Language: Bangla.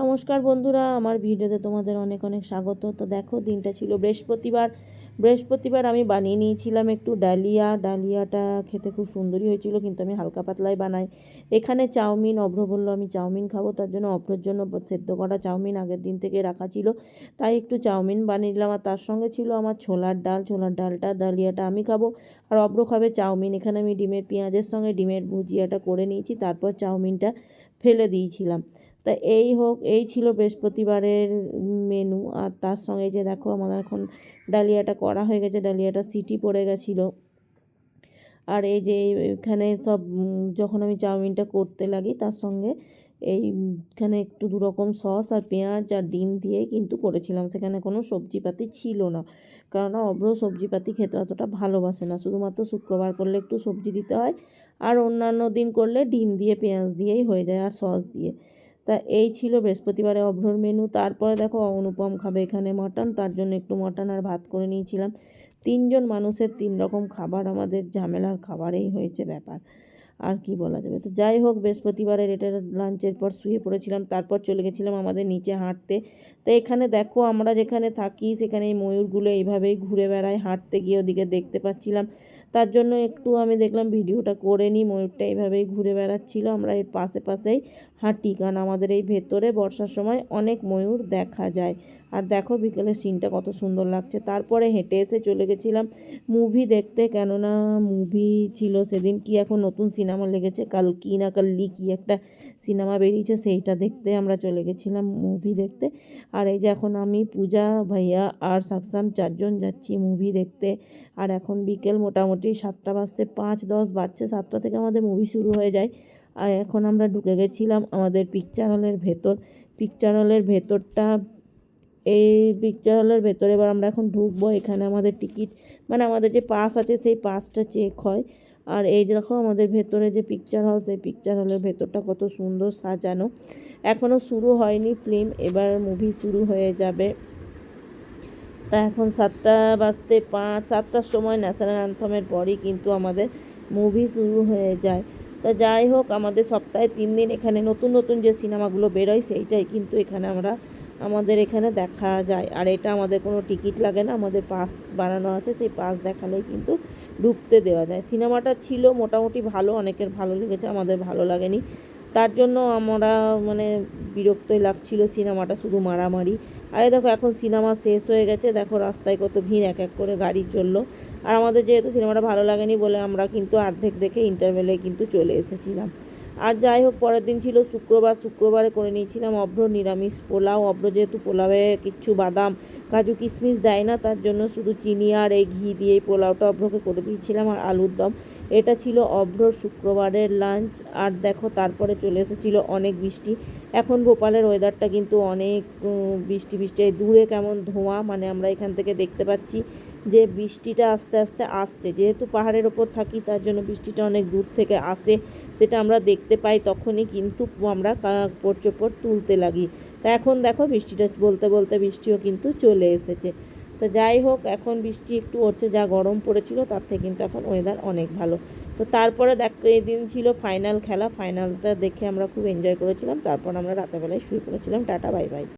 নমস্কার বন্ধুরা, আমার ভিডিওতে তোমাদের অনেক অনেক স্বাগত। তো দেখো, দিনটা ছিল বৃহস্পতিবার আমি বানিয়ে নিয়েছিলাম একটু ডালিয়াটা খেতে খুব সুন্দরই হয়েছিল, কিন্তু আমি হালকা পাতলাই বানাই। এখানে চাউমিন, অভ্র বললো আমি চাউমিন খাবো, তার জন্য অভ্রর জন্য সেদ্ধ করা চাউমিন আগের দিন থেকে রাখা ছিল, তাই একটু চাউমিন বানিয়ে দিলাম। আর তার সঙ্গে ছিল আমার ছোলার ডালটা, ডালিয়াটা আমি খাবো আর অভ্র খাবে চাউমিন। এখানে আমি ডিমের পেঁয়াজের সঙ্গে ডিমের ভুজিয়াটা করে নিয়েছি, তারপর চাউমিনটা ফেলে দিয়েছিলাম। তা এই ছিল বৃহস্পতিবারের মেনু। আর তার সঙ্গে যে দেখো, আমাদের এখন ডালিয়াটা করা হয়ে গেছে, ডালিয়াটা সিটি পড়ে গেছিলো। আর এই যে এখানে সব যখন আমি চাউমিনটা করতে লাগি, তার সঙ্গে এইখানে একটু দুরকম সস আর পেঁয়াজ আর ডিম দিয়েই কিন্তু করেছিলাম, সেখানে কোনো সবজিপাতি ছিল না, কারণ অব্র সবজিপাতি খেতে অতটা ভালোবাসে না। শুধুমাত্র শুক্রবার করলে একটু সবজি দিতে হয়, আর অন্যান্য দিন করলে ডিম দিয়ে পেঁয়াজ দিয়েই হয়ে যায় আর সস দিয়ে। তা এই ছিল বৃহস্পতিবারে অভ্রর মেনু। তারপরে দেখো, অনুপম খাবে এখানে মটন, তার জন্য একটু মটন আর ভাত করে নিয়েছিলাম। 3জন মানুষের 3 রকম খাবার, আমাদের ঝামেলার খাবারেই হয়েছে ব্যাপার, আর কি বলা যাবে। তো যাই হোক, বৃহস্পতিবারের এটা লাঞ্চের পর শুয়ে পড়েছিলাম, তারপর চলে গেছিলাম আমাদের নিচে হাঁটতে। তো এখানে দেখো, আমরা যেখানে থাকি সেখানে এই ময়ূরগুলো এইভাবেই ঘুরে বেড়ায়, হাঁটতে গিয়ে ওদিকে দেখতে পাচ্ছিলাম, তার জন্য একটু আমি দেখলাম ভিডিওটা করে নিই। ময়ূরটা এইভাবেই ঘুরে বেড়াচ্ছিলো, আমরা এর পাশেই হাঁটি, কারণ আমাদের এই ভেতরে বর্ষার সময় অনেক ময়ূর দেখা যায়। আর দেখো বিকেলের সিনটা কত সুন্দর লাগছে। তারপরে হেঁটে এসে চলে গেছিলাম মুভি দেখতে, কেননা মুভি ছিল সেদিন, কি এখন নতুন সিনেমা লেগেছে কালকি না কাল্লি কি একটা সিনেমা বেরিয়েছে, সেইটা দেখতে আমরা চলে গেছিলাম মুভি দেখতে। আর এই যে এখন আমি, পূজা, ভাইয়া আর সাকসাম 4জন যাচ্ছি মুভি দেখতে। আর এখন বিকেল মোটামুটি 7টা বাজতে 5-10 বাজছে, 7টা থেকে আমাদের মুভি শুরু হয়ে যায়। আর এখন আমরা ঢুকে গেছিলাম আমাদের পিকচার হলের ভেতরটা। এই পিকচার হলের ভেতরে এবার আমরা এখন ঢুকবো। এখানে আমাদের টিকিট, মানে আমাদের যে পাস আছে সেই পাসটা চেক হয়। আর এই দেখো, আমাদের ভেতরে যে পিকচার হল, সেই পিকচার হলের ভেতরটা কত সুন্দর সাজানো। এখনও শুরু হয়নি ফিল্ম, এবার মুভি শুরু হয়ে যাবে। তা এখন 7টা বাজতে 7টার সময় ন্যাশনাল অ্যান্থমের পরই কিন্তু আমাদের মুভি শুরু হয়ে যায়। তা যাই হোক, আমাদের সপ্তাহে 3 দিন এখানে নতুন নতুন যে সিনেমাগুলো বেরোয় সেইটাই কিন্তু আমাদের এখানে দেখা যায়। আর এটা আমাদের কোনো টিকিট লাগে না, আমাদের পাস বানানো আছে, সেই পাস দেখালেই কিন্তু ঢুকতে দেওয়া যায়। সিনেমাটা ছিল মোটামুটি ভালো, অনেকের ভালো লেগেছে, আমাদের ভালো লাগেনি, তার জন্য আমরা মানে বিরক্তই লাগছিল সিনেমাটা, শুধু মারামারি। আরে দেখো, এখন সিনেমা শেষ হয়ে গেছে, দেখো রাস্তায় কত ভিড়, এক এক করে গাড়ি চললো। আর আমাদের যেহেতু সিনেমাটা ভালো লাগেনি বলে আমরা কিন্তু অর্ধেক দেখে ইন্টারভেলে কিন্তু চলে এসেছিলাম। আর যাই হোক, পরের দিন ছিল শুক্রবারে করে নিয়েছিলাম অভ্র নিরামিষ পোলাও। অভ্র যেহেতু পোলাওয়ে কিচ্ছু বাদাম কাজু কিশমিশ দেয় না, তার জন্য শুধু চিনি আর এই ঘি দিয়ে পোলাওটা অভ্রকে করে দিয়েছিলাম, আর আলুর দম। এটা ছিল অভ্রর শুক্রবারের লাঞ্চ। আর দেখো, তারপরে চলে এসেছিলো অনেক বৃষ্টি। এখন ভোপালের ওয়েদারটা কিন্তু অনেক বৃষ্টি, দূরে কেমন ধোঁয়া, মানে আমরা এখান থেকে দেখতে পাচ্ছি যে বৃষ্টিটা আস্তে আস্তে আসছে। যেহেতু পাহাড়ের ওপর থাকি, তার জন্য বৃষ্টিটা অনেক দূর থেকে আসে, সেটা আমরা দেখতে পাই। তখনই কিন্তু আমরা কাপড় চোপড় তুলতে লাগি। তা এখন দেখো, বৃষ্টিটা বলতে বলতে বৃষ্টিও কিন্তু চলে এসেছে। তো যাই হোক, এখন বৃষ্টি একটু হচ্ছে, যা গরম পড়েছিল তার থেকে কিন্তু এখন ওয়েদার অনেক ভালো। তো তারপরে দেখো, এই দিন ছিল ফাইনালটা দেখে আমরা খুব এনজয় করেছিলাম। তারপর আমরা রাতেরবেলায় শুয়ে পড়েছিলাম। Tata, bye bye.